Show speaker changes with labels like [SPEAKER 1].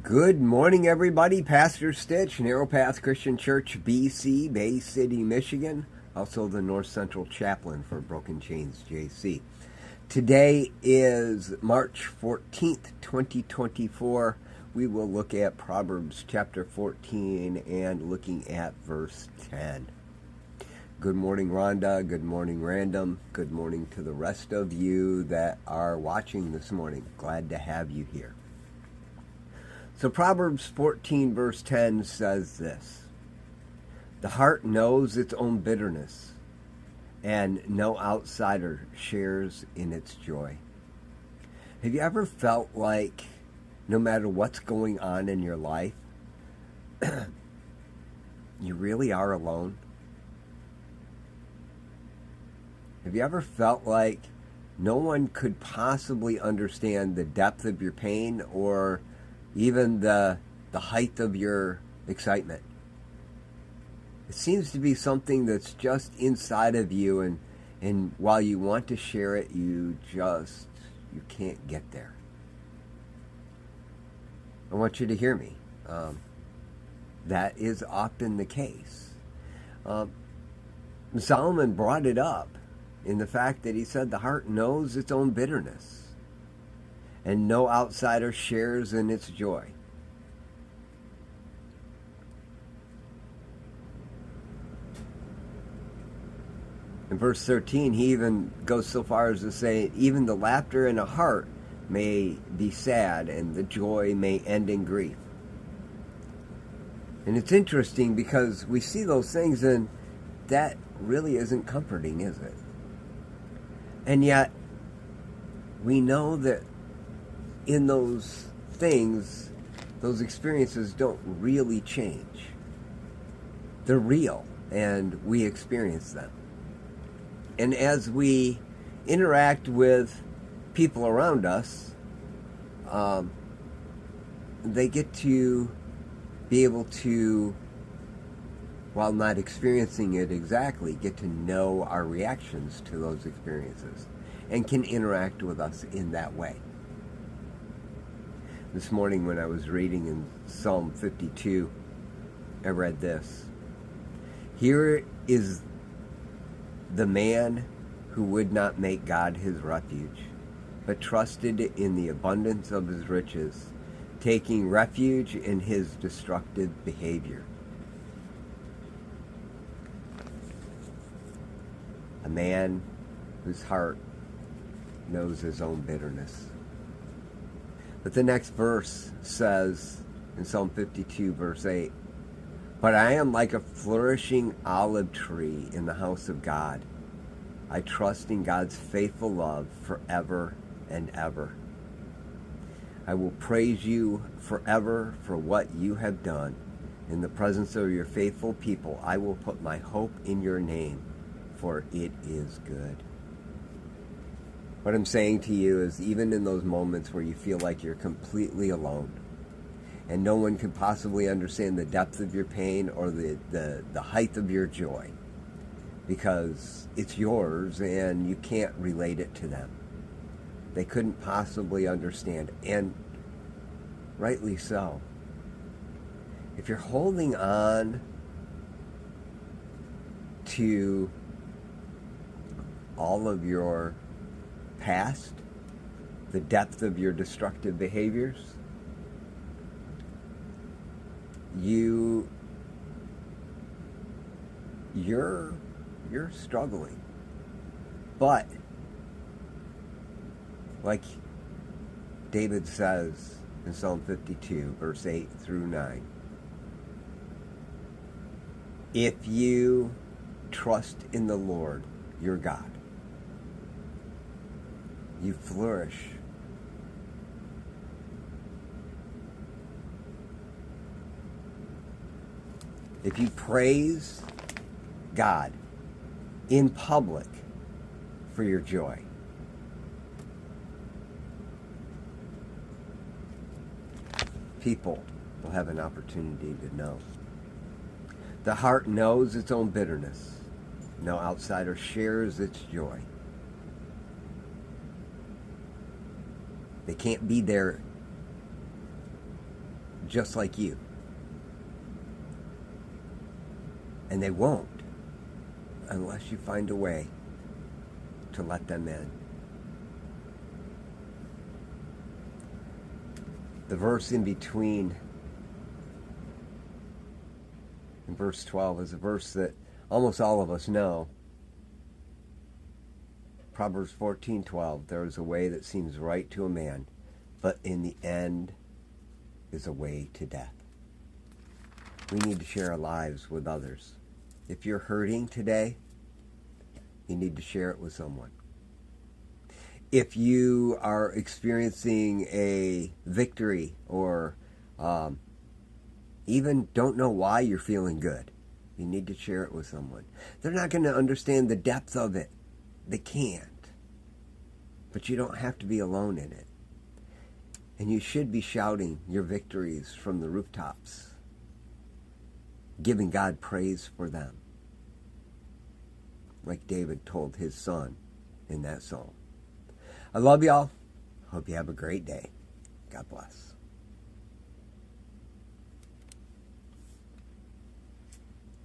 [SPEAKER 1] Good morning, everybody. Pastor Stitch, Narrow Path Christian Church, BC, Bay City, Michigan. Also the North Central Chaplain for Broken Chains, JC. Today is March 14th, 2024. We will look at Proverbs chapter 14 and looking at verse 10. Good morning, Rhonda. Good morning, Random. Good morning to the rest of you that are watching this morning. Glad to have you here. So Proverbs 14 verse 10 says this: "The heart knows its own bitterness, and no outsider shares in its joy." Have you ever felt like no matter what's going on in your life, you really are alone? Have you ever felt like no one could possibly understand the depth of your pain or even the height of your excitement? It seems to be something that's just inside of you, and while you want to share it, you can't get there. I want you to hear me. That is often the case. Solomon brought it up in the fact that he said the heart knows its own bitterness, and no outsider shares in its joy. In verse 13, he even goes so far as to say, even the laughter in a heart may be sad, and the joy may end in grief. And it's interesting because we see those things, and that really isn't comforting, is it? And yet, we know that in those things, those experiences don't really change. They're real, and we experience them. And as we interact with people around us, they get to be able to, while not experiencing it exactly, get to know our reactions to those experiences and can interact with us in that way. This morning when I was reading in Psalm 52, I read this: "Here is the man who would not make God his refuge, but trusted in the abundance of his riches, taking refuge in his destructive behavior." A man whose heart knows his own bitterness. But the next verse says, in Psalm 52, verse 8, "But I am like a flourishing olive tree in the house of God. I trust in God's faithful love forever and ever. I will praise you forever for what you have done. In the presence of your faithful people, I will put my hope in your name, for it is good." What I'm saying to you is, even in those moments where you feel like you're completely alone and no one can possibly understand the depth of your pain or the height of your joy, because it's yours and you can't relate it to them. They couldn't possibly understand, and rightly so. If you're holding on to all of your past, the depth of your destructive behaviors, you're struggling. But like David says in Psalm 52, verse 8 through 9, if you trust in the Lord your God, you flourish. If you praise God in public for your joy, people will have an opportunity to know. The heart knows its own bitterness. No outsider shares its joy. They can't be there just like you. And they won't unless you find a way to let them in. The verse in between, in verse 12, is a verse that almost all of us know. Proverbs 14:12, there is a way that seems right to a man, but in the end is a way to death. We need to share our lives with others. If you're hurting today, you need to share it with someone. If you are experiencing a victory or even don't know why you're feeling good, you need to share it with someone. They're not going to understand the depth of it. They can't. But you don't have to be alone in it. And you should be shouting your victories from the rooftops, giving God praise for them, like David told his son in that psalm. I love y'all. Hope you have a great day. God bless.